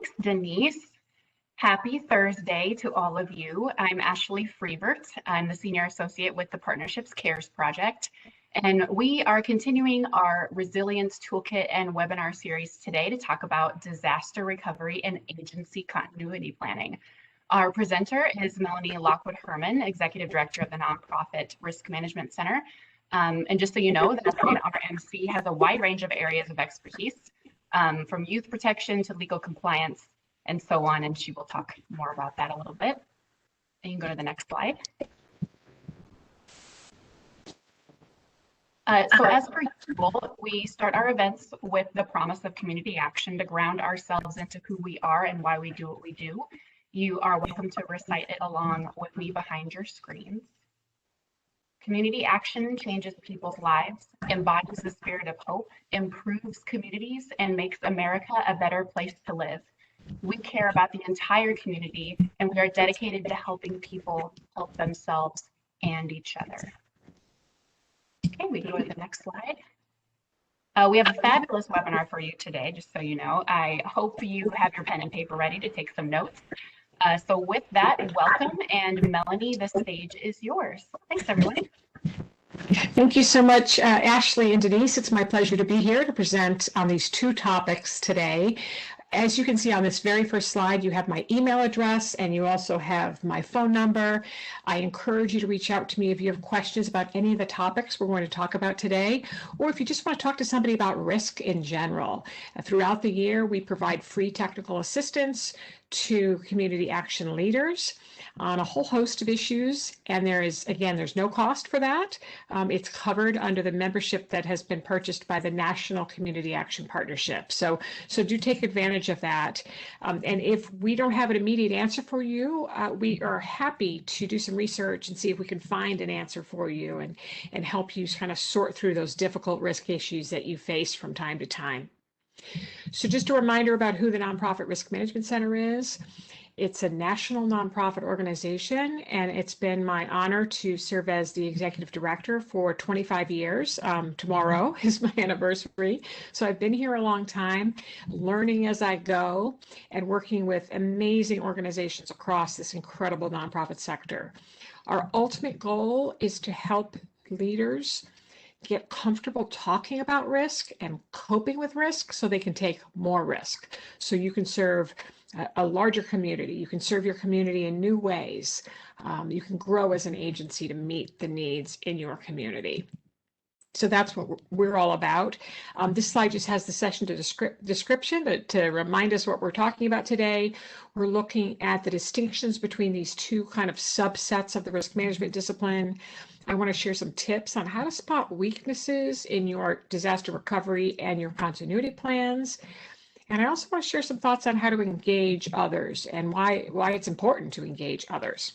Thanks, Denise. Happy Thursday to all of you. I'm Ashley Freebert. I'm the Senior Associate with the Partnerships Cares Project, and we are continuing our Resilience Toolkit and webinar series today to talk about disaster recovery and agency continuity planning. Our presenter is Melanie Lockwood Herman, Executive Director of the nonprofit Risk Management Center. And just so you know, that our MC has a wide range of areas of expertise, from youth protection to legal compliance and so on, and she will talk more about that a little bit. And you can go to the next slide. So as per usual, we start our events with the promise of community action to ground ourselves into who we are and why we do what we do. You are welcome to recite it along with me behind your screens. Community action changes people's lives, embodies the spirit of hope, improves communities, and makes America a better place to live. We care about the entire community, and we are dedicated to helping people help themselves and each other. Okay, we can go to the next slide. We have a fabulous webinar for you today, just so you know. I hope you have your pen and paper ready to take some notes. So with that, welcome, and Melanie, the stage is yours. Thanks, everyone. Thank you so much, Ashley and Denise. It's my pleasure to be here to present on these two topics today. As you can see on this very first slide, you have my email address and you also have my phone number. I encourage you to reach out to me if you have questions about any of the topics we're going to talk about today, or if you just want to talk to somebody about risk in general. Throughout the year, we provide free technical assistance to community action leaders on a whole host of issues. And there's no cost for that. It's covered under the membership that has been purchased by the National Community Action Partnership. So do take advantage of that. And if we don't have an immediate answer for you, we are happy to do some research and see if we can find an answer for you and help you kind of sort through those difficult risk issues that you face from time to time. So just a reminder about who the Nonprofit Risk Management Center is. It's a national nonprofit organization, and it's been my honor to serve as the executive director for 25 years. Tomorrow is my anniversary. So I've been here a long time, learning as I go and working with amazing organizations across this incredible nonprofit sector. Our ultimate goal is to help leaders get comfortable talking about risk and coping with risk so they can take more risk. So you can serve a larger community. You can serve your community in new ways. You can grow as an agency to meet the needs in your community. So that's what we're all about. This slide just has the session description to remind us what we're talking about today. We're looking at the distinctions between these two kind of subsets of the risk management discipline. I want to share some tips on how to spot weaknesses in your disaster recovery and your continuity plans. And I also want to share some thoughts on how to engage others and why it's important to engage others.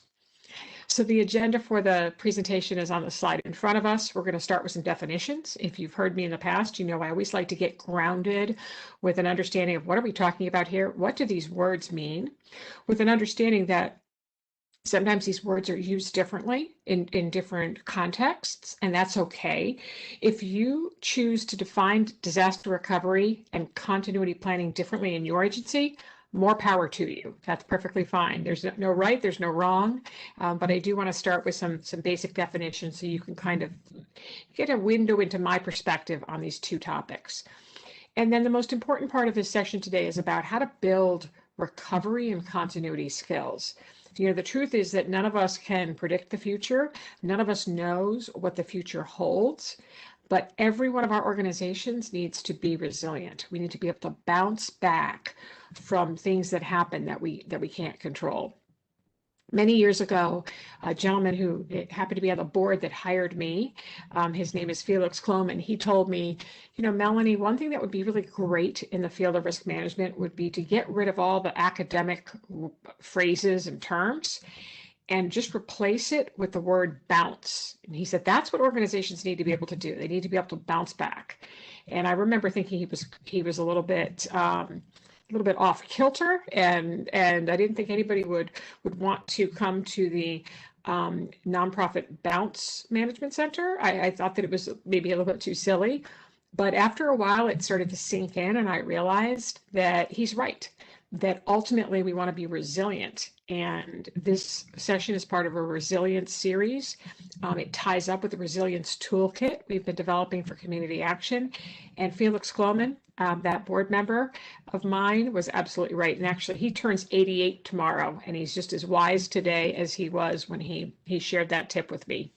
So the agenda for the presentation is on the slide in front of us. We're going to start with some definitions. If you've heard me in the past, you know I always like to get grounded with an understanding of what are we talking about here? What do these words mean? With an understanding that sometimes these words are used differently in different contexts, and that's okay. If you choose to define disaster recovery and continuity planning differently in your agency, more power to you. That's perfectly fine. There's no right, there's no wrong, but I do want to start with some basic definitions so you can kind of get a window into my perspective on these two topics. And then the most important part of this session today is about how to build recovery and continuity skills. You know, the truth is that none of us can predict the future. None of us knows what the future holds, but every one of our organizations needs to be resilient. We need to be able to bounce back from things that happen that we can't control. Many years ago, a gentleman who happened to be on the board that hired me, his name is Felix Kloman, he told me, you know, Melanie, one thing that would be really great in the field of risk management would be to get rid of all the academic phrases and terms and just replace it with the word bounce. And he said, that's what organizations need to be able to do. They need to be able to bounce back. And I remember thinking he was a little bit off kilter, and I didn't think anybody would want to come to the nonprofit Bounce Management Center. I thought that it was maybe a little bit too silly, but after a while it started to sink in and I realized that he's right, that ultimately we want to be resilient. And this session is part of a resilience series. It ties up with the Resilience Toolkit we've been developing for community action. And Felix Kloman, that board member of mine, was absolutely right. And actually, he turns 88 tomorrow, and he's just as wise today as he was when he shared that tip with me.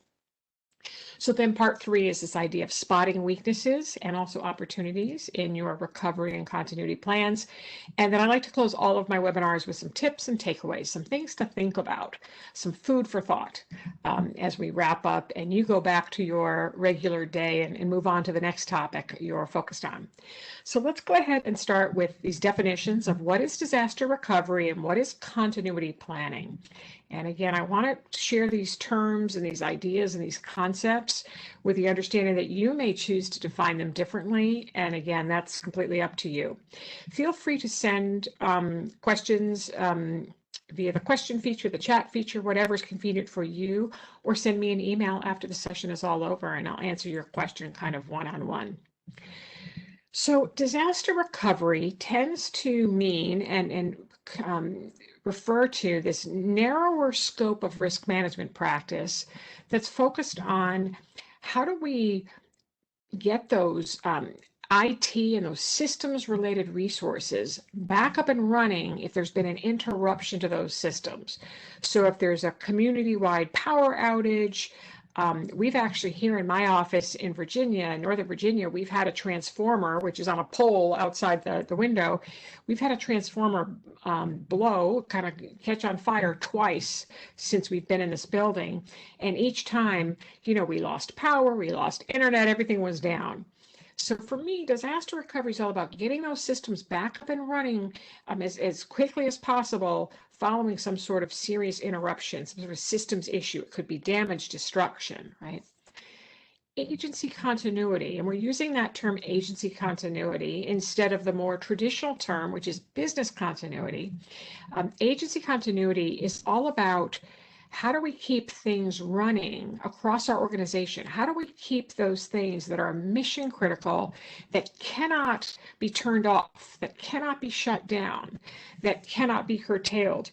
So then part 3 is this idea of spotting weaknesses and also opportunities in your recovery and continuity plans. And then I like to close all of my webinars with some tips and takeaways, some things to think about, some food for thought as we wrap up and you go back to your regular day and move on to the next topic you're focused on. So let's go ahead and start with these definitions of what is disaster recovery and what is continuity planning. And again, I want to share these terms and these ideas and these concepts with the understanding that you may choose to define them differently. And again, that's completely up to you. Feel free to send questions via the question feature, the chat feature, whatever is convenient for you, or send me an email after the session is all over and I'll answer your question kind of one-on-one. So disaster recovery tends to mean and refer to this narrower scope of risk management practice that's focused on how do we get those IT and those systems related resources back up and running if there's been an interruption to those systems. So if there's a community-wide power outage, we've actually here in my office in Virginia, in Northern Virginia, we've had a transformer, which is on a pole outside the window. We've had a transformer blow, kind of catch on fire twice since we've been in this building. And each time, we lost power, we lost internet, everything was down. So for me, disaster recovery is all about getting those systems back up and running as quickly as possible following some sort of serious interruption, some sort of systems issue. It could be damage, destruction, right? Agency continuity, and we're using that term agency continuity instead of the more traditional term, which is business continuity. Agency continuity is all about how do we keep things running across our organization? How do we keep those things that are mission critical, that cannot be turned off, that cannot be shut down, that cannot be curtailed,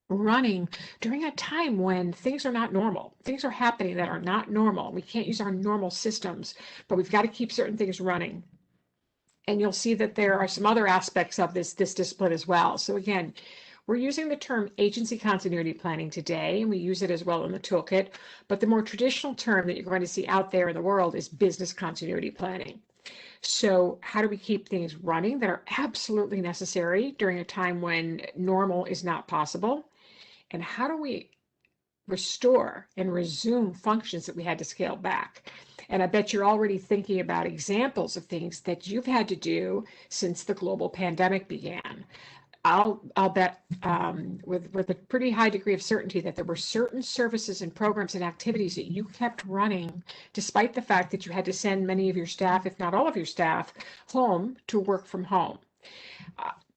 running during a time when things are not normal? Things are happening that are not normal. We can't use our normal systems, but we've got to keep certain things running. And you'll see that there are some other aspects of this discipline as well. So again, we're using the term agency continuity planning today, and we use it as well in the toolkit, but the more traditional term that you're going to see out there in the world is business continuity planning. So how do we keep things running that are absolutely necessary during a time when normal is not possible? And how do we restore and resume functions that we had to scale back? And I bet you're already thinking about examples of things that you've had to do since the global pandemic began. I'll bet with a pretty high degree of certainty that there were certain services and programs and activities that you kept running despite the fact that you had to send many of your staff, if not all of your staff, home to work from home.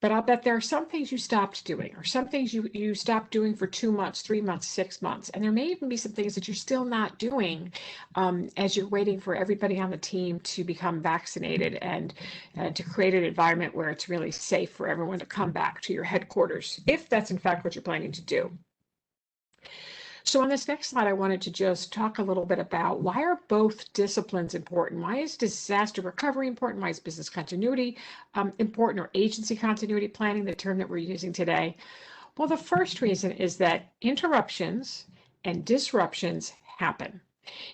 But I'll bet there are some things you stopped doing, or some things you stopped doing for 2 months, 3 months, 6 months. And there may even be some things that you're still not doing as you're waiting for everybody on the team to become vaccinated and to create an environment where it's really safe for everyone to come back to your headquarters, if that's in fact what you're planning to do. So on this next slide, I wanted to just talk a little bit about why are both disciplines important? Why is disaster recovery important? Why is business continuity important, or agency continuity planning, the term that we're using today? Well, the first reason is that interruptions and disruptions happen.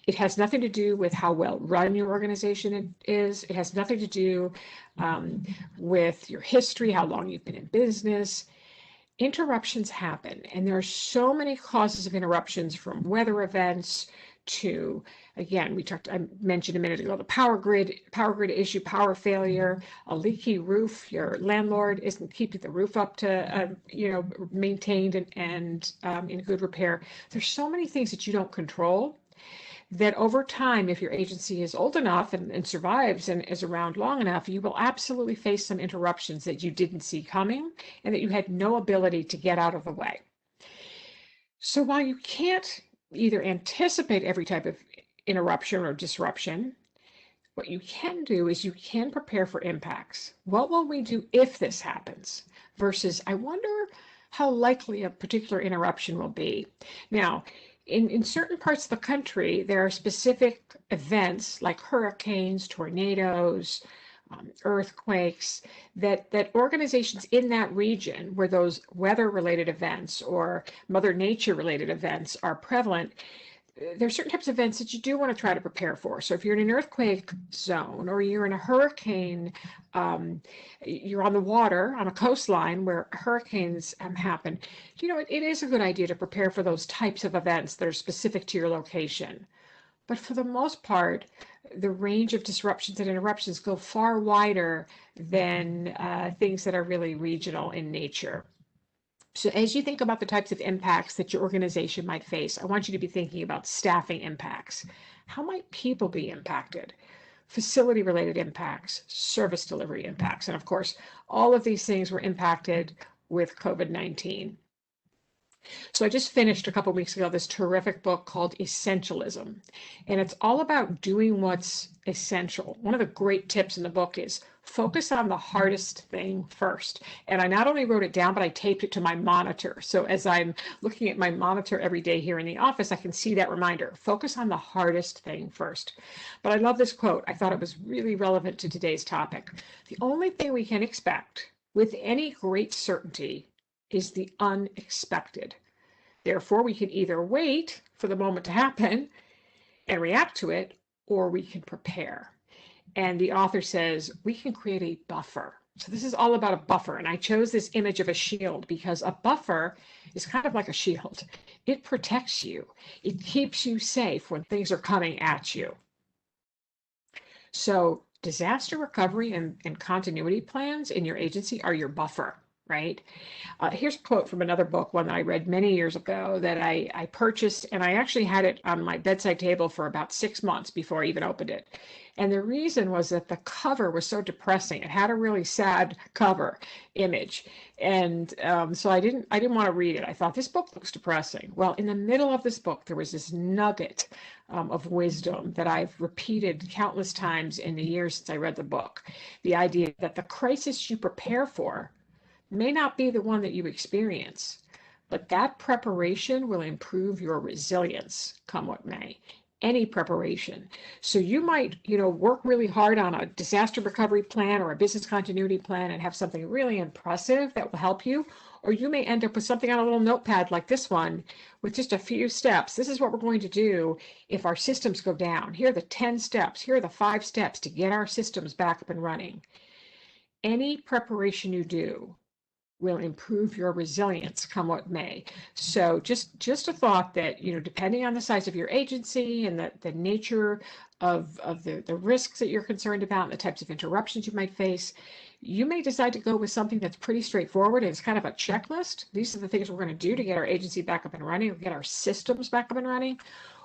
It has nothing to do with how well run your organization is. It has nothing to do with your history, how long you've been in business. Interruptions happen, and there are so many causes of interruptions, from weather events to, again, I mentioned a minute ago, the power grid issue, power failure, a leaky roof, your landlord isn't keeping the roof up to, maintained and in good repair. There's so many things that you don't control that over time, if your agency is old enough and survives and is around long enough, you will absolutely face some interruptions that you didn't see coming and that you had no ability to get out of the way. So while you can't either anticipate every type of interruption or disruption, What you can do is you can prepare for impacts. What will we do if this happens? Versus, I wonder how likely a particular interruption will be. Now, in certain parts of the country, there are specific events like hurricanes, tornadoes, earthquakes, that organizations in that region where those weather-related events or Mother Nature-related events are prevalent, there are certain types of events that you do want to try to prepare for. So if you're in an earthquake zone or you're in a hurricane, you're on the water, on a coastline where hurricanes happen, it is a good idea to prepare for those types of events that are specific to your location. But for the most part, the range of disruptions and interruptions go far wider than things that are really regional in nature. So as you think about the types of impacts that your organization might face, I want you to be thinking about staffing impacts. How might people be impacted? Facility related impacts, service delivery impacts. And of course, all of these things were impacted with COVID-19. So I just finished a couple of weeks ago this terrific book called Essentialism, and it's all about doing what's essential. One of the great tips in the book is focus on the hardest thing first. And I not only wrote it down, but I taped it to my monitor. So as I'm looking at my monitor every day here in the office, I can see that reminder, focus on the hardest thing first. But I love this quote. I thought it was really relevant to today's topic. The only thing we can expect with any great certainty is the unexpected. Therefore, we can either wait for the moment to happen and react to it, or we can prepare. And the author says we can create a buffer. So this is all about a buffer. And I chose this image of a shield because a buffer is kind of like a shield. It protects you. It keeps you safe when things are coming at you. So disaster recovery and continuity plans in your agency are your buffer, right? Here's a quote from another book, one that I read many years ago that I purchased, and I actually had it on my bedside table for about 6 months before I even opened it. And the reason was that the cover was so depressing. It had a really sad cover image. And so I didn't want to read it. I thought this book looks depressing. Well, in the middle of this book, there was this nugget of wisdom that I've repeated countless times in the years since I read the book. The idea that the crisis you prepare for may not be the one that you experience, but that preparation will improve your resilience, come what may. Any preparation. So you might, work really hard on a disaster recovery plan or a business continuity plan and have something really impressive that will help you. Or you may end up with something on a little notepad like this one with just a few steps. This is what we're going to do if our systems go down. Here are the 10 steps. Here are the 5 steps to get our systems back up and running. Any preparation you do will improve your resilience, come what may. So just a thought that, depending on the size of your agency and the nature of the risks that you're concerned about and the types of interruptions you might face, you may decide to go with something that's pretty straightforward and it's kind of a checklist. These are the things we're going to do to get our agency back up and running, or get our systems back up and running.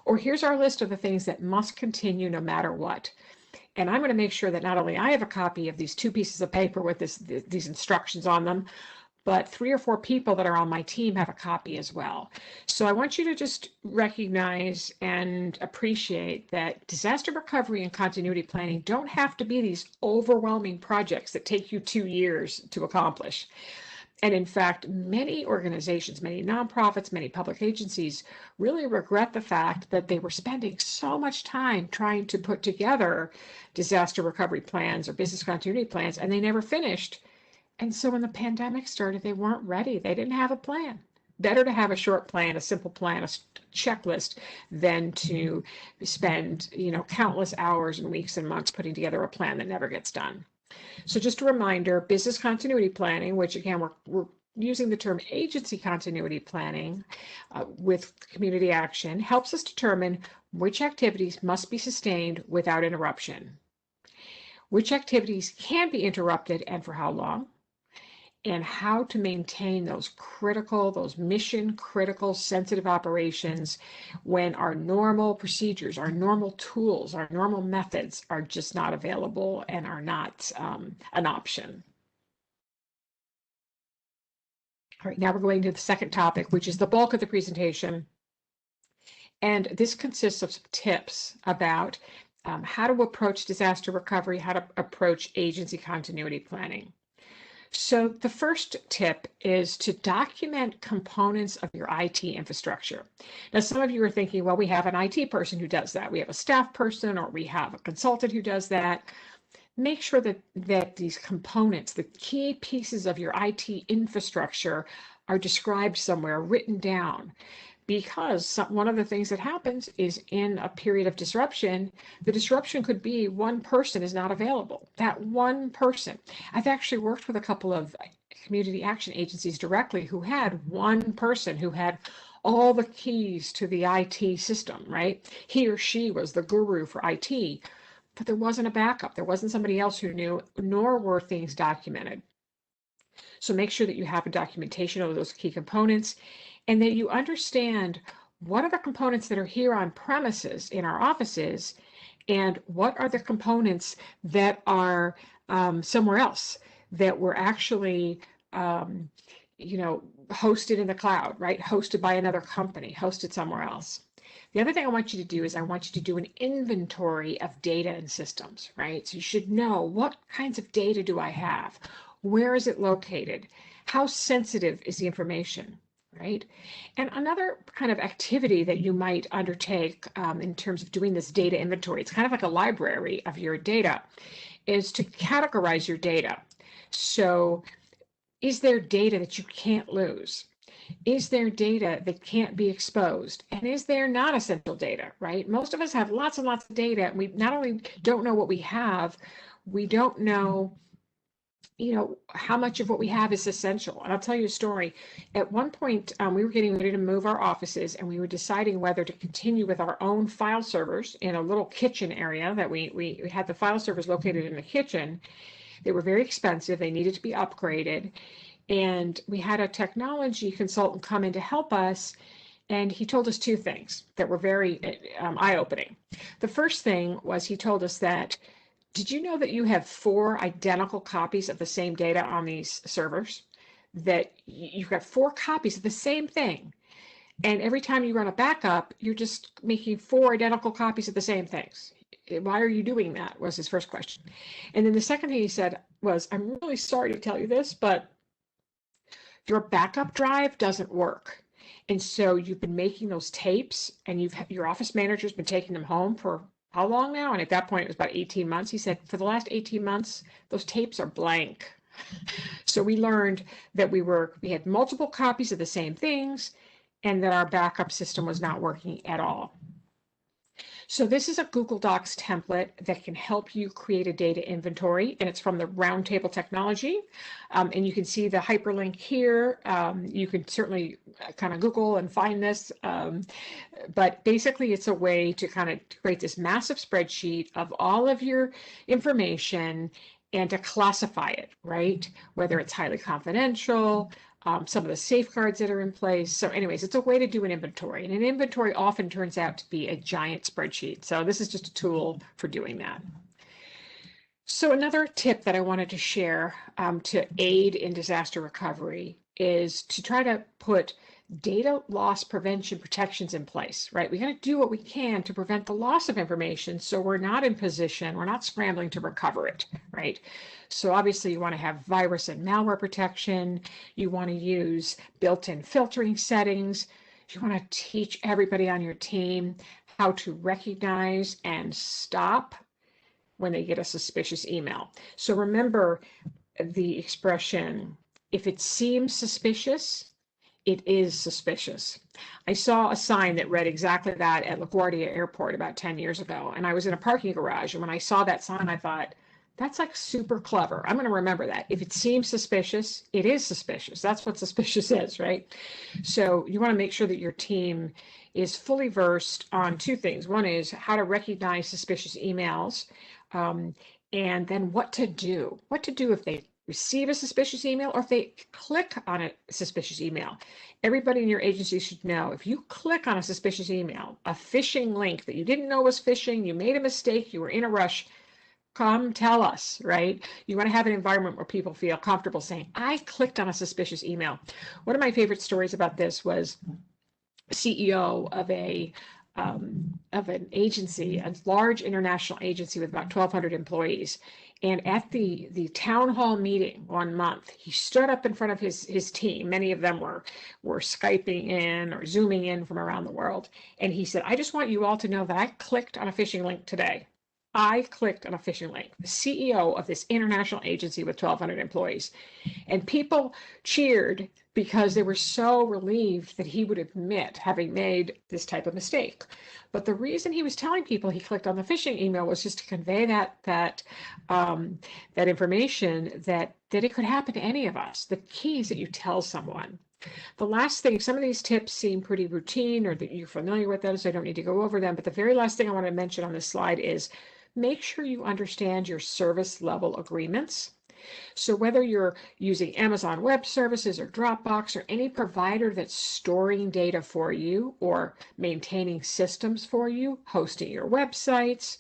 Or here's our list of the things that must continue no matter what. And I'm going to make sure that not only I have a copy of these 2 pieces of paper with these instructions on them, but 3 or 4 people that are on my team have a copy as well. So I want you to just recognize and appreciate that disaster recovery and continuity planning don't have to be these overwhelming projects that take you 2 years to accomplish. And in fact, many organizations, many nonprofits, many public agencies really regret the fact that they were spending so much time trying to put together disaster recovery plans or business continuity plans, and they never finished. And so when the pandemic started, they weren't ready. They didn't have a plan. Better to have a short plan, a simple plan, a checklist, than to spend, countless hours and weeks and months putting together a plan that never gets done. So just a reminder, business continuity planning, which again, we're using the term agency continuity planning with community action, helps us determine which activities must be sustained without interruption, which activities can be interrupted and for how long, and how to maintain those mission critical sensitive operations when our normal procedures, our normal tools, our normal methods are just not available and are not an option. All right, now we're going to the second topic, which is the bulk of the presentation. And this consists of some tips about how to approach disaster recovery, how to approach agency continuity planning. So the first tip is to document components of your IT infrastructure. Now, some of you are thinking, well, we have an IT person who does that. We have a staff person, or we have a consultant who does that. Make sure that these components, the key pieces of your IT infrastructure, are described somewhere, written down. Because one of the things that happens is in a period of disruption, the disruption could be one person is not available. That one person. I've actually worked with a couple of community action agencies directly who had one person who had all the keys to the IT system, right? He or she was the guru for IT, but there wasn't a backup. There wasn't somebody else who knew, nor were things documented. So make sure that you have a documentation of those key components, and that you understand what are the components that are here on premises in our offices, and what are the components that are somewhere else that were actually hosted in the cloud, right? Hosted by another company, hosted somewhere else. The other thing I want you to do is I want you to do an inventory of data and systems, right? So you should know, what kinds of data do I have? Where is it located? How sensitive is the information, right? And another kind of activity that you might undertake in terms of doing this data inventory, it's kind of like a library of your data, is to categorize your data. So is there data that you can't lose? Is there data that can't be exposed? And is there not essential data, right? Most of us have lots and lots of data, and we not only don't know what we have, we don't know how much of what we have is essential. And I'll tell you a story. At one point, we were getting ready to move our offices, and we were deciding whether to continue with our own file servers in a little kitchen area that we had the file servers located in the kitchen. They were very expensive. They needed to be upgraded. And we had a technology consultant come in to help us. And he told us two things that were very eye-opening. The first thing was, he told us that, did you know that you have 4 identical copies of the same data on these servers? That you've got 4 copies of the same thing. And every time you run a backup, you're just making 4 identical copies of the same things. Why are you doing that? Was his first question. And then the second thing he said was, I'm really sorry to tell you this, but your backup drive doesn't work. And so you've been making those tapes, and your office manager's been taking them home for how long now? And at that point, it was about 18 months. He said, for the last 18 months, those tapes are blank. So we learned that we had multiple copies of the same things, and that our backup system was not working at all. So this is a Google Docs template that can help you create a data inventory, and it's from the Roundtable Technology. And you can see the hyperlink here. You can certainly kind of Google and find this. But basically, it's a way to kind of create this massive spreadsheet of all of your information and to classify it, right? Whether it's highly confidential, some of the safeguards that are in place. So anyways, it's a way to do an inventory, and an inventory often turns out to be a giant spreadsheet. So this is just a tool for doing that. So another tip that I wanted to share to aid in disaster recovery is to try to put data loss prevention protections in place, right? We got to do what we can to prevent the loss of information, so we're not in position, we're not scrambling to recover it, right? So obviously you want to have virus and malware protection. You want to use built-in filtering settings. You want to teach everybody on your team how to recognize and stop when they get a suspicious email. So remember the expression, if it seems suspicious, it is suspicious. I saw a sign that read exactly that at LaGuardia Airport about 10 years ago. And I was in a parking garage. And when I saw that sign, I thought, that's like super clever. I'm going to remember that. If it seems suspicious, it is suspicious. That's what suspicious is, right? So you want to make sure that your team is fully versed on 2 things. One is how to recognize suspicious emails, and then what to do. What to do if they receive a suspicious email, or if they click on a suspicious email. Everybody in your agency should know, if you click on a suspicious email, a phishing link that you didn't know was phishing, you made a mistake, you were in a rush, come tell us, right? You want to have an environment where people feel comfortable saying, I clicked on a suspicious email. One of my favorite stories about this was CEO of a of an agency, a large international agency with about 1,200 employees. And at the town hall meeting 1 month, he stood up in front of his team. Many of them were Skyping in or Zooming in from around the world. And he said, I just want you all to know that I clicked on a phishing link today. I clicked on a phishing link, the CEO of this international agency with 1,200 employees. And people cheered because they were so relieved that he would admit having made this type of mistake. But the reason he was telling people he clicked on the phishing email was just to convey that information that it could happen to any of us. The key is that you tell someone. The last thing, some of these tips seem pretty routine or that you're familiar with them, so I don't need to go over them. But the very last thing I want to mention on this slide is make sure you understand your service level agreements. So whether you're using Amazon Web Services or Dropbox or any provider that's storing data for you or maintaining systems for you, hosting your websites,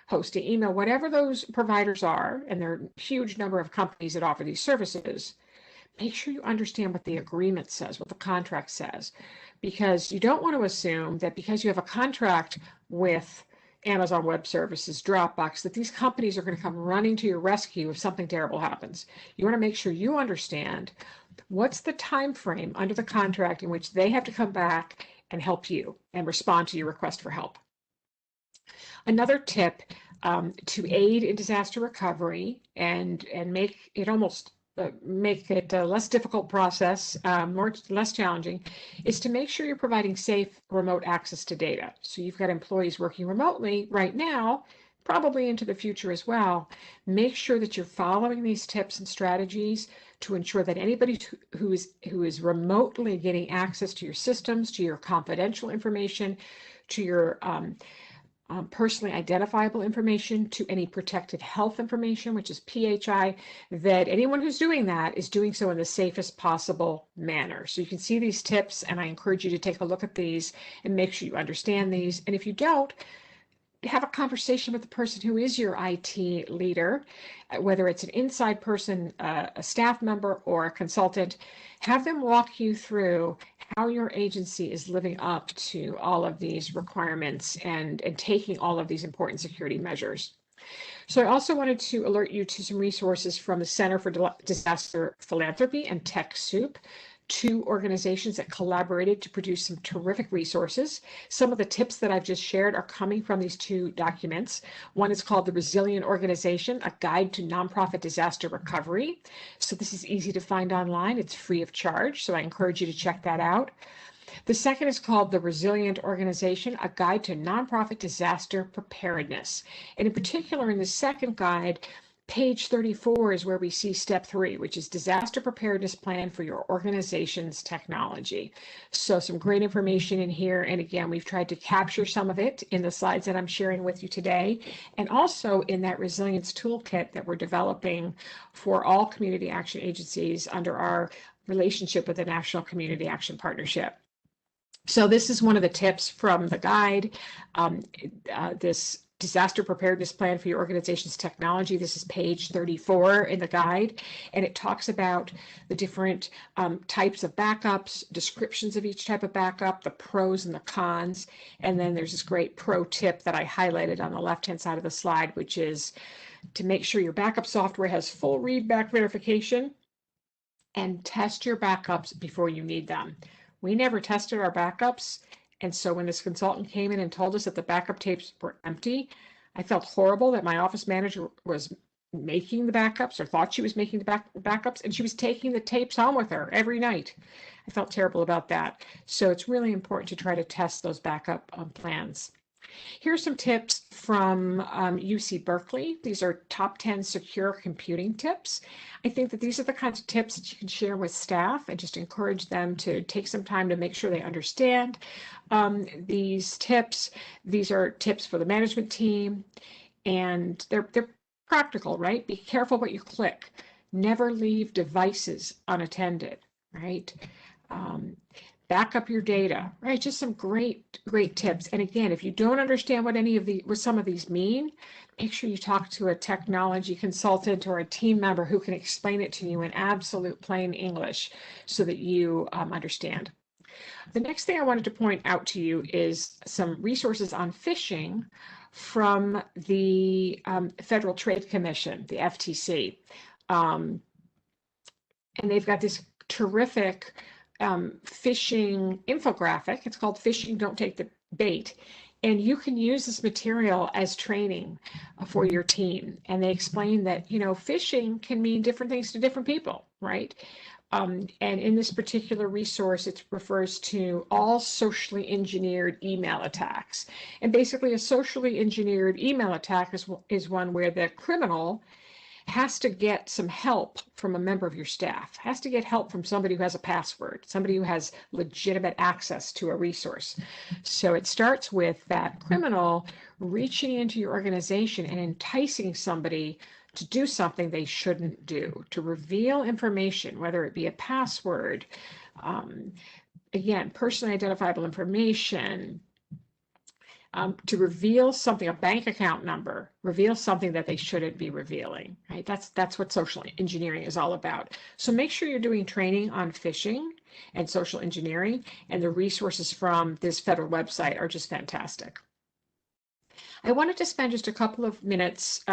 hosting email, whatever those providers are, and there are a huge number of companies that offer these services, make sure you understand what the agreement says, what the contract says, because you don't want to assume that because you have a contract with Amazon Web Services, Dropbox, that these companies are going to come running to your rescue if something terrible happens. You want to make sure you understand what's the time frame under the contract in which they have to come back and help you and respond to your request for help. Another tip to aid in disaster recovery and make it a less difficult process, less challenging, is to make sure you're providing safe remote access to data. So you've got employees working remotely right now, probably into the future as well. Make sure that you're following these tips and strategies to ensure that anybody who is remotely getting access to your systems, to your confidential information, to your personally identifiable information, to any protected health information, which is PHI, that anyone who's doing that is doing so in the safest possible manner. So you can see these tips, and I encourage you to take a look at these and make sure you understand these. And if you don't, have a conversation with the person who is your IT leader, whether it's an inside person, a staff member, or a consultant. Have them walk you through how your agency is living up to all of these requirements and taking all of these important security measures. So I also wanted to alert you to some resources from the Center for Disaster Philanthropy and Techsoup, two organizations that collaborated to produce some terrific resources. Some of the tips that I've just shared are coming from these two documents. One is called the Resilient Organization, a guide to nonprofit disaster recovery. So this is easy to find online. It's free of charge. So I encourage you to check that out. The second is called the Resilient Organization, a guide to nonprofit disaster preparedness. And in particular, in the second guide, page 34 is where we see step 3, which is disaster preparedness plan for your organization's technology. So some great information in here. And again, we've tried to capture some of it in the slides that I'm sharing with you today, and also in that resilience toolkit that we're developing for all community action agencies under our relationship with the National Community Action Partnership. So this is one of the tips from the guide, this disaster preparedness plan for your organization's technology. This is page 34 in the guide, and it talks about the different types of backups, descriptions of each type of backup, the pros and the cons, and then there's this great pro tip that I highlighted on the left-hand side of the slide, which is to make sure your backup software has full read-back verification and test your backups before you need them. We never tested our backups. And so when this consultant came in and told us that the backup tapes were empty, I felt horrible that my office manager was making the backups or thought she was making the backups, and she was taking the tapes home with her every night. I felt terrible about that. So it's really important to try to test those backup plans. Here's some tips from UC Berkeley. These are top 10 secure computing tips. I think that these are the kinds of tips that you can share with staff and just encourage them to take some time to make sure they understand these tips. These are tips for the management team, and they're practical, right? Be careful what you click. Never leave devices unattended, right? Back up your data, right? Just some great tips. And again, if you don't understand what some of these mean, make sure you talk to a technology consultant or a team member who can explain it to you in absolute plain English so that you understand. The next thing I wanted to point out to you is some resources on phishing from the Federal Trade Commission, the FTC. And they've got this terrific phishing infographic. It's called Phishing Don't Take the Bait. And you can use this material as training for your team. And they explain that, phishing can mean different things to different people, right? And in this particular resource, it refers to all socially engineered email attacks. And basically, a socially engineered email attack is one where the criminal has to get some help from a member of your staff, has to get help from somebody who has a password, somebody who has legitimate access to a resource. So it starts with that criminal reaching into your organization and enticing somebody to do something they shouldn't do, to reveal information, whether it be a password, again, personally identifiable information, to reveal something, a bank account number, reveal something that they shouldn't be revealing, right? That's what social engineering is all about. So make sure you're doing training on phishing and social engineering, and the resources from this federal website are just fantastic. I wanted to spend just a couple of minutes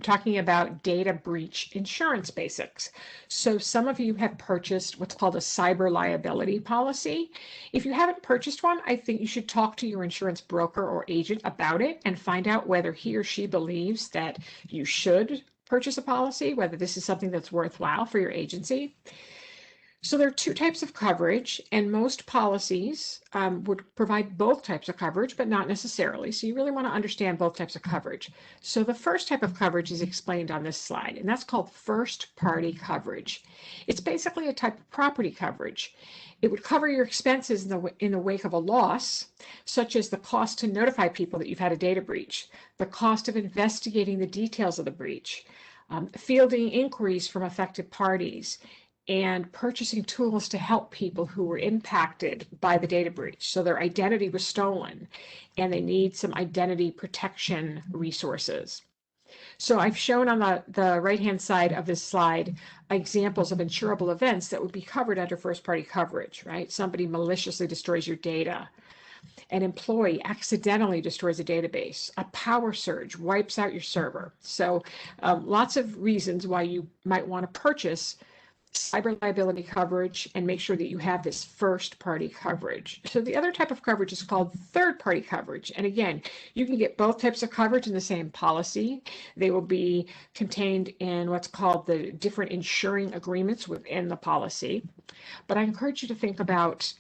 talking about data breach insurance basics. So some of you have purchased what's called a cyber liability policy. If you haven't purchased one, I think you should talk to your insurance broker or agent about it and find out whether he or she believes that you should purchase a policy, whether this is something that's worthwhile for your agency. So there are two types of coverage, and most policies would provide both types of coverage, but not necessarily. So you really want to understand both types of coverage. So the first type of coverage is explained on this slide, and that's called first-party coverage. It's basically a type of property coverage. It would cover your expenses in the wake of a loss, such as the cost to notify people that you've had a data breach, the cost of investigating the details of the breach, fielding inquiries from affected parties, and purchasing tools to help people who were impacted by the data breach. So their identity was stolen and they need some identity protection resources. So I've shown on the right-hand side of this slide examples of insurable events that would be covered under first-party coverage, right? Somebody maliciously destroys your data. An employee accidentally destroys a database. A power surge wipes out your server. So lots of reasons why you might want to purchase cyber liability coverage and make sure that you have this first party coverage. So the other type of coverage is called third party coverage. And again, you can get both types of coverage in the same policy. They will be contained in what's called the different insuring agreements within the policy. But I encourage you to think about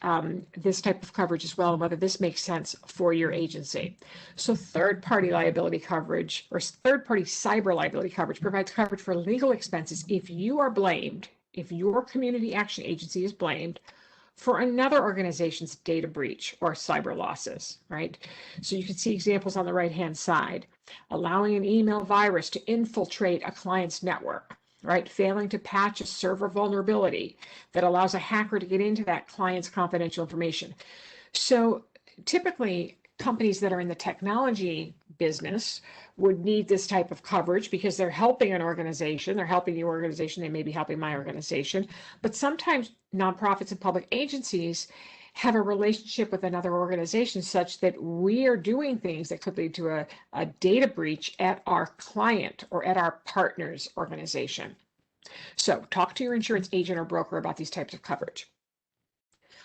this type of coverage as well and whether this makes sense for your agency. So third party liability coverage or third party cyber liability coverage provides coverage for legal expenses if you are blamed, if your community action agency is blamed for another organization's data breach or cyber losses, right? So you can see examples on the right-hand side. Allowing an email virus to infiltrate a client's network, right? Failing to patch a server vulnerability that allows a hacker to get into that client's confidential information. So typically, companies that are in the technology business would need this type of coverage because they're helping an organization, they're helping your organization, they may be helping my organization, but sometimes nonprofits and public agencies have a relationship with another organization such that we are doing things that could lead to a data breach at our client or at our partner's organization. So talk to your insurance agent or broker about these types of coverage.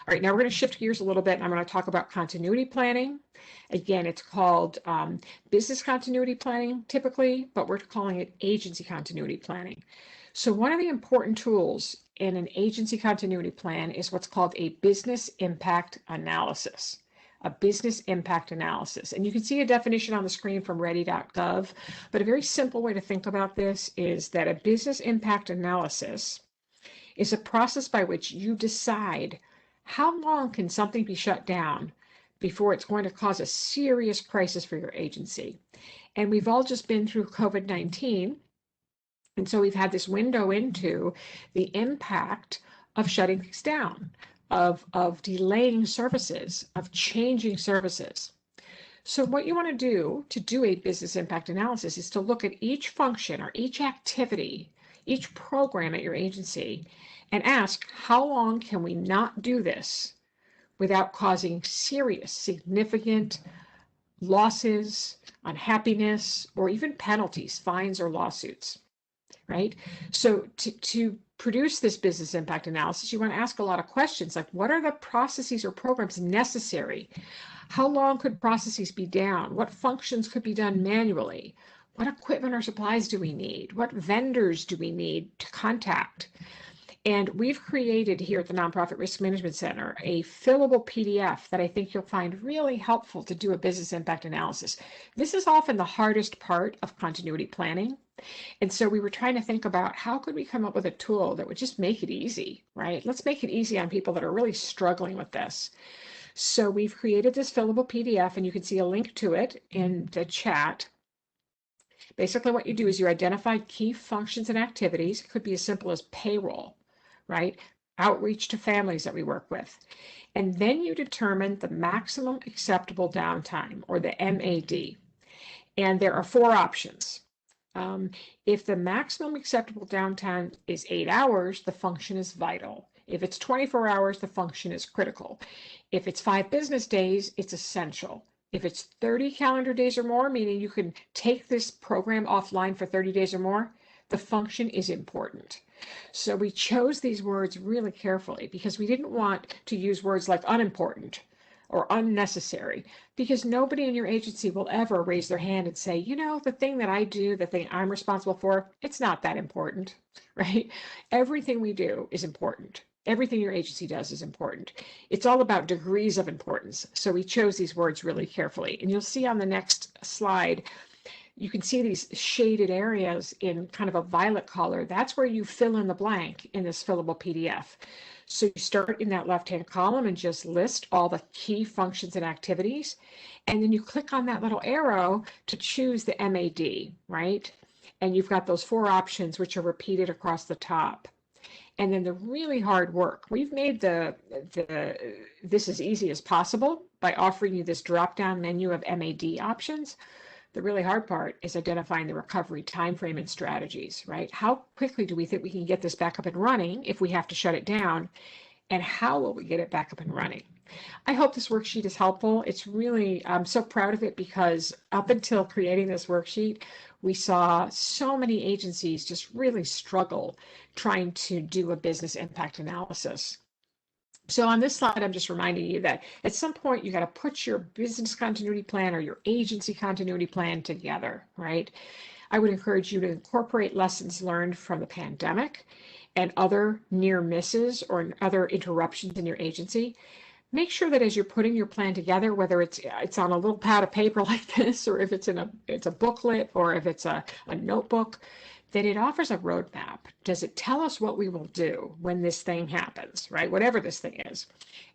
All right, now we're going to shift gears a little bit, and I'm going to talk about continuity planning. Again, it's called business continuity planning typically, but we're calling it agency continuity planning. So one of the important tools in an agency continuity plan is what's called a business impact analysis. A business impact analysis. And you can see a definition on the screen from ready.gov, but a very simple way to think about this is that a business impact analysis is a process by which you decide how long can something be shut down before it's going to cause a serious crisis for your agency? And we've all just been through COVID-19. And so we've had this window into the impact of shutting things down, of delaying services, of changing services. So what you want to do a business impact analysis is to look at each function or each activity, each program at your agency, and ask, how long can we not do this without causing serious, significant losses, unhappiness, or even penalties, fines, or lawsuits, right? So to produce this business impact analysis, you want to ask a lot of questions like, what are the processes or programs necessary? How long could processes be down? What functions could be done manually? What equipment or supplies do we need? What vendors do we need to contact? And we've created here at the Nonprofit Risk Management Center a fillable PDF that I think you'll find really helpful to do a business impact analysis. This is often the hardest part of continuity planning. And so we were trying to think about how could we come up with a tool that would just make it easy, right? Let's make it easy on people that are really struggling with this. So we've created this fillable PDF, and you can see a link to it in the chat. Basically, what you do is you identify key functions and activities. It could be as simple as payroll, right? Outreach to families that we work with. And then you determine the maximum acceptable downtime, or the MAD. And there are 4 options. If the maximum acceptable downtime is 8 hours, the function is vital. If it's 24 hours, the function is critical. If it's 5 business days, it's essential. If it's 30 calendar days or more, meaning you can take this program offline for 30 days or more, the function is important. So we chose these words really carefully because we didn't want to use words like unimportant or unnecessary, because nobody in your agency will ever raise their hand and say, you know, the thing that I do, the thing I'm responsible for, it's not that important, right? Everything we do is important. Everything your agency does is important. It's all about degrees of importance. So we chose these words really carefully. And you'll see on the next slide, you can see these shaded areas in kind of a violet color. That's where you fill in the blank in this fillable PDF. So you start in that left-hand column and just list all the key functions and activities. And then you click on that little arrow to choose the MAD, right? And you've got those 4 options, which are repeated across the top. And then the really hard work, we've made this as easy as possible by offering you this drop-down menu of MAD options. The really hard part is identifying the recovery timeframe and strategies, right? How quickly do we think we can get this back up and running if we have to shut it down? And how will we get it back up and running? I hope this worksheet is helpful. It's really, I'm so proud of it because up until creating this worksheet, we saw so many agencies just really struggle trying to do a business impact analysis. So on this slide, I'm just reminding you that at some point, you got to put your business continuity plan or your agency continuity plan together, right? I would encourage you to incorporate lessons learned from the pandemic and other near misses or other interruptions in your agency. Make sure that as you're putting your plan together, whether it's on a little pad of paper like this, or if it's a booklet, or if it's a notebook, that it offers a roadmap. Does it tell us what we will do when this thing happens, right? Whatever this thing is.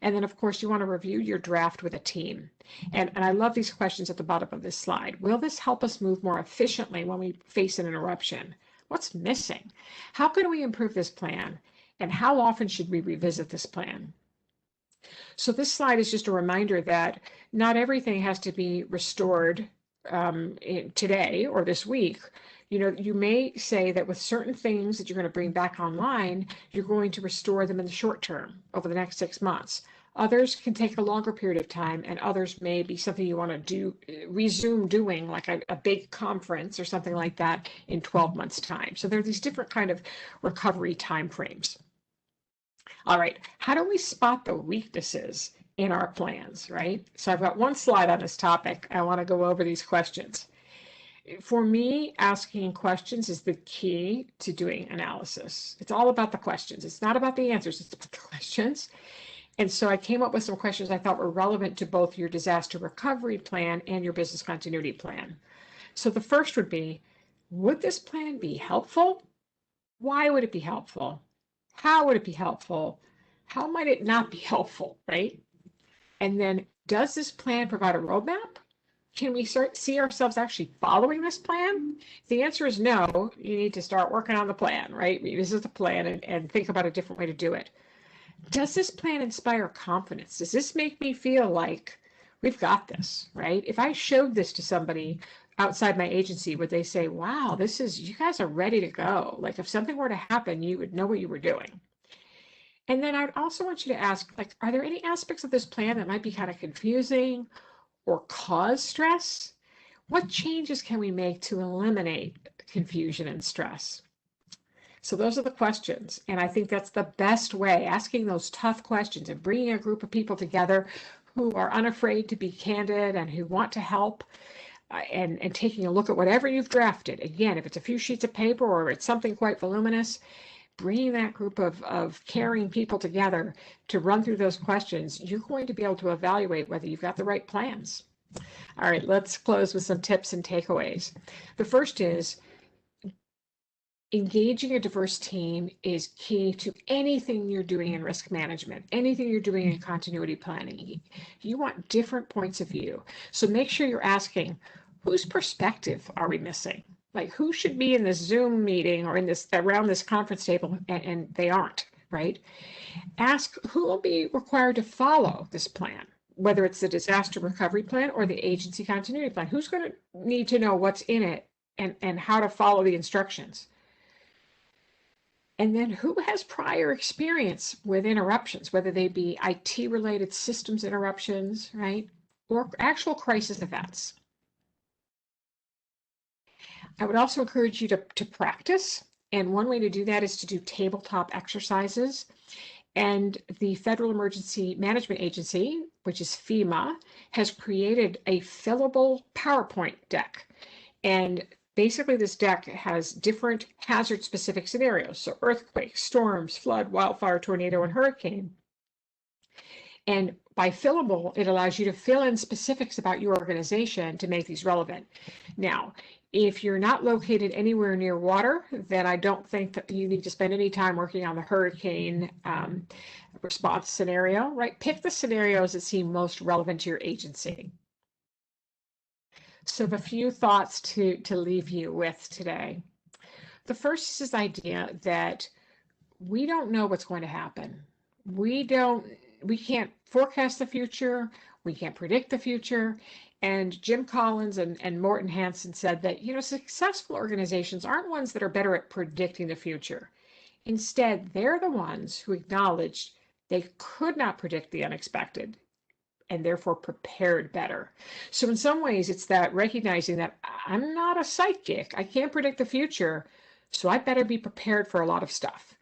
And then, of course, you want to review your draft with a team. And I love these questions at the bottom of this slide. Will this help us move more efficiently when we face an interruption? What's missing? How can we improve this plan? And how often should we revisit this plan? So this slide is just a reminder that not everything has to be restored today or this week. You know, you may say that with certain things that you're going to bring back online, you're going to restore them in the short term over the next 6 months. Others can take a longer period of time, and others may be something you want to resume doing, like a big conference or something like that in 12 months' time. So there are these different kind of recovery timeframes. All right, how do we spot the weaknesses in our plans, right? So I've got one slide on this topic. I want to go over these questions. For me, asking questions is the key to doing analysis. It's all about the questions. It's not about the answers, it's about the questions. And so I came up with some questions I thought were relevant to both your disaster recovery plan and your business continuity plan. So the first would be, would this plan be helpful? Why would it be helpful? How would it be helpful? How might it not be helpful, right? And then, does this plan provide a roadmap? Can we see ourselves actually following this plan? If the answer is no, you need to start working on the plan, right? Revisit the plan and think about a different way to do it. Does this plan inspire confidence? Does this make me feel like we've got this, right? If I showed this to somebody outside my agency, would they say, wow, you guys are ready to go. Like if something were to happen, you would know what you were doing. And then I'd also want you to ask, like, are there any aspects of this plan that might be kind of confusing or cause stress? What changes can we make to eliminate confusion and stress? So those are the questions. And I think that's the best way, asking those tough questions and bringing a group of people together who are unafraid to be candid and who want to help, and taking a look at whatever you've drafted. Again, if it's a few sheets of paper or it's something quite voluminous, bringing that group of caring people together to run through those questions, you're going to be able to evaluate whether you've got the right plans. All right, let's close with some tips and takeaways. The first is engaging a diverse team is key to anything you're doing in risk management, anything you're doing in continuity planning. You want different points of view. So make sure you're asking, whose perspective are we missing? Like, who should be in this Zoom meeting or in this around this conference table, and they aren't, right? Ask who will be required to follow this plan, whether it's the disaster recovery plan or the agency continuity plan. Who's going to need to know what's in it and how to follow the instructions? And then who has prior experience with interruptions, whether they be IT-related systems interruptions, right? Or actual crisis events. I would also encourage you to practice. And one way to do that is to do tabletop exercises. And the Federal Emergency Management Agency, which is FEMA, has created a fillable PowerPoint deck. And basically this deck has different hazard-specific scenarios. So earthquake, storms, flood, wildfire, tornado, and hurricane. And by fillable, it allows you to fill in specifics about your organization to make these relevant. Now, if you're not located anywhere near water, then I don't think that you need to spend any time working on the hurricane response scenario, right? Pick the scenarios that seem most relevant to your agency. So a few thoughts to leave you with today. The first is this idea that we don't know what's going to happen. We can't forecast the future. We can't predict the future. And Jim Collins and Morton Hansen said that, successful organizations aren't ones that are better at predicting the future. Instead, they're the ones who acknowledged they could not predict the unexpected and therefore prepared better. So in some ways, it's that recognizing that I'm not a psychic. I can't predict the future, so I better be prepared for a lot of stuff.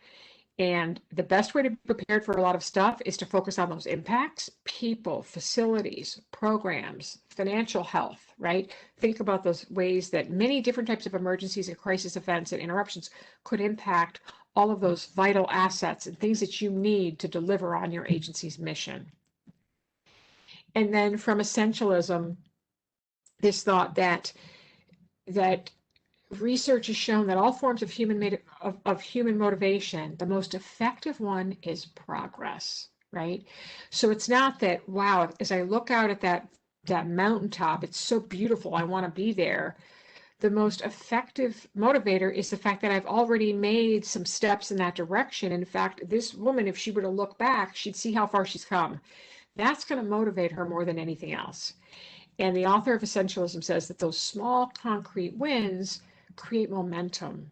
And the best way to be prepared for a lot of stuff is to focus on those impacts: people, facilities, programs, financial health, right? Think about those ways that many different types of emergencies and crisis events and interruptions could impact all of those vital assets and things that you need to deliver on your agency's mission. And then from Essentialism, this thought that research has shown that all forms of human motivation, the most effective one is progress, right? So it's not that, wow, as I look out at that mountaintop, it's so beautiful, I want to be there. The most effective motivator is the fact that I've already made some steps in that direction. In fact, this woman, if she were to look back, she'd see how far she's come. That's going to motivate her more than anything else. And the author of Essentialism says that those small concrete wins create momentum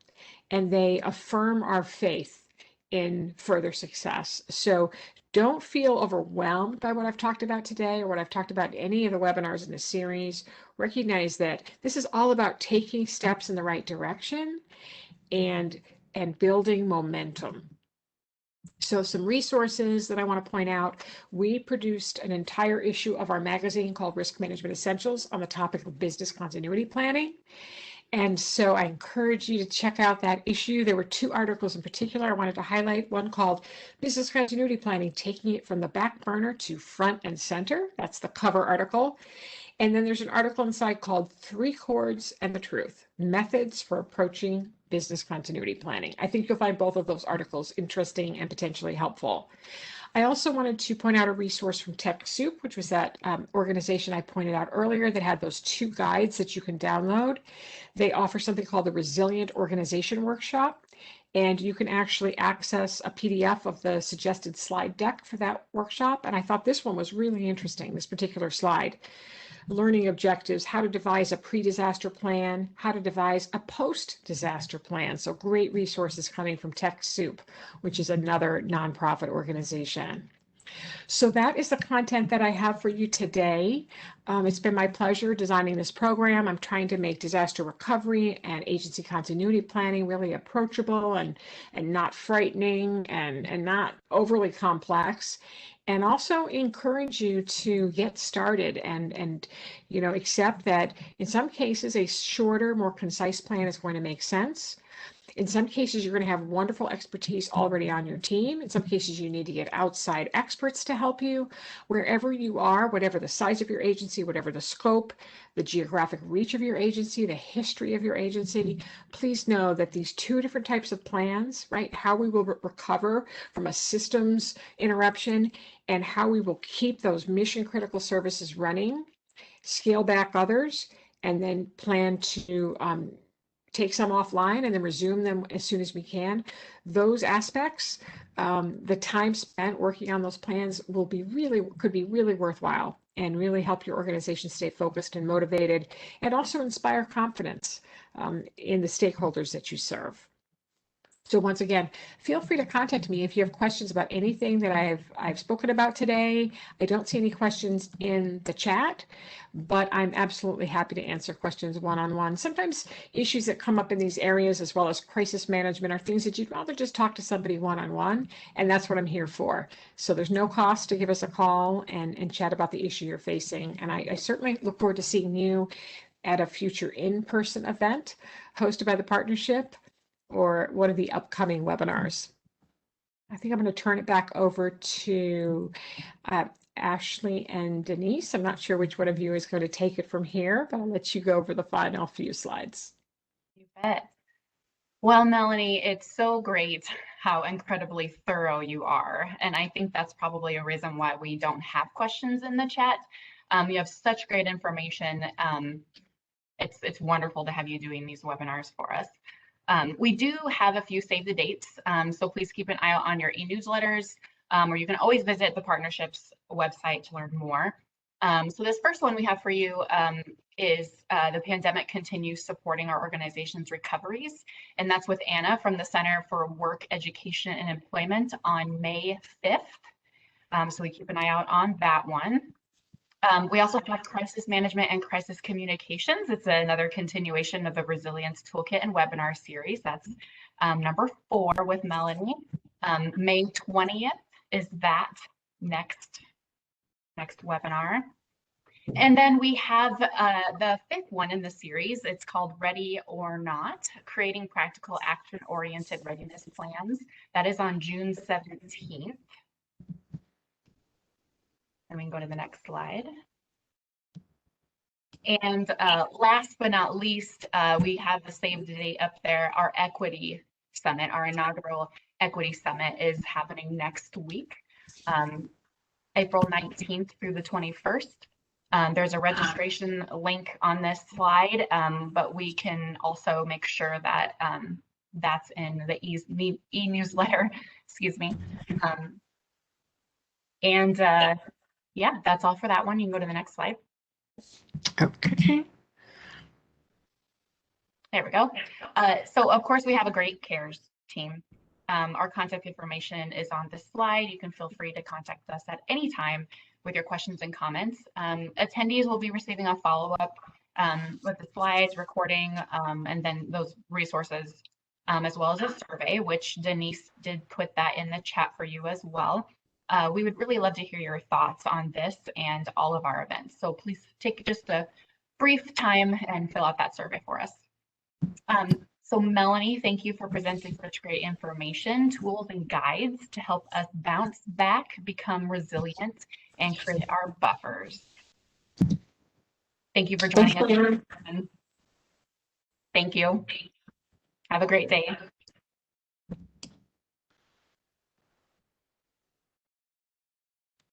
and they affirm our faith in further success. So don't feel overwhelmed by what I've talked about today or what I've talked about in any of the webinars in this series. Recognize that this is all about taking steps in the right direction and building momentum. So some resources that I want to point out: we produced an entire issue of our magazine called Risk Management Essentials on the topic of business continuity planning. And so I encourage you to check out that issue. There were two articles in particular I wanted to highlight. One called Business Continuity Planning, Taking It from the Back Burner to Front and Center. That's the cover article. And then there's an article inside called Three Chords and the Truth, Methods for Approaching Business Continuity Planning. I think you'll find both of those articles interesting and potentially helpful. I also wanted to point out a resource from Techsoup, which was that organization I pointed out earlier that had those two guides that you can download. They offer something called the Resilient Organization Workshop, and you can actually access a PDF of the suggested slide deck for that workshop. And I thought this one was really interesting, this particular slide. learning objectives, how to devise a pre-disaster plan, how to devise a post-disaster plan. So great resources coming from Techsoup, which is another nonprofit organization. So that is the content that I have for you today. It's been my pleasure designing this program. I'm trying to make disaster recovery and agency continuity planning really approachable and not frightening and not overly complex. And also encourage you to get started and accept that in some cases a shorter, more concise plan is going to make sense. In some cases, you're going to have wonderful expertise already on your team. In some cases, you need to get outside experts to help you. Wherever you are, whatever the size of your agency, whatever the scope, the geographic reach of your agency, the history of your agency, please know that these two different types of plans, right, how we will recover from a systems interruption and how we will keep those mission critical services running, scale back others, and then plan to take some offline and then resume them as soon as we can. Those aspects, the time spent working on those plans could be really worthwhile and really help your organization stay focused and motivated and also inspire confidence in the stakeholders that you serve. So once again, feel free to contact me if you have questions about anything that I've spoken about today. I don't see any questions in the chat, but I'm absolutely happy to answer questions one-on-one. Sometimes issues that come up in these areas, as well as crisis management, are things that you'd rather just talk to somebody one-on-one, and that's what I'm here for. So there's no cost to give us a call and chat about the issue you're facing. And I certainly look forward to seeing you at a future in-person event hosted by the partnership, or one of the upcoming webinars. I think I'm going to turn it back over to Ashley and Denise. I'm not sure which one of you is going to take it from here, but I'll let you go over the final few slides. You bet. Well, Melanie, it's so great how incredibly thorough you are. And I think that's probably a reason why we don't have questions in the chat. You have such great information. It's wonderful to have you doing these webinars for us. We do have a few save the dates, so please keep an eye out on your e-newsletters, or you can always visit the partnership's website to learn more. So this first one we have for you is the pandemic continues supporting our organization's recoveries, and that's with Anna from the Center for Work, Education, and Employment on May 5th. So we keep an eye out on that one. We also have crisis management and crisis communications. It's another continuation of the Resilience Toolkit and webinar series. That's number 4 with Melanie. May 20th is that next webinar. And then we have the 5th one in the series. It's called Ready or Not, Creating Practical Action-Oriented Readiness Plans. That is on June 17th. And we can go to the next slide. And last but not least, we have the save the date up there. Our Equity Summit, our inaugural Equity Summit, is happening next week, April 19th through the 21st. There's a registration link on this slide, but we can also make sure that that's in the e-newsletter, excuse me. Yeah, that's all for that one. You can go to the next slide. Okay. There we go. So of course we have a great CARES team. Our contact information is on this slide. You can feel free to contact us at any time with your questions and comments. Attendees will be receiving a follow-up with the slides, recording, and then those resources, as well as a survey, which Denise did put that in the chat for you as well. We would really love to hear your thoughts on this and all of our events. So please take just a brief time and fill out that survey for us. So Melanie, thank you for presenting such great information, tools, and guides to help us bounce back, become resilient, and create our buffers. Thank you for joining us. Thank you. Have a great day.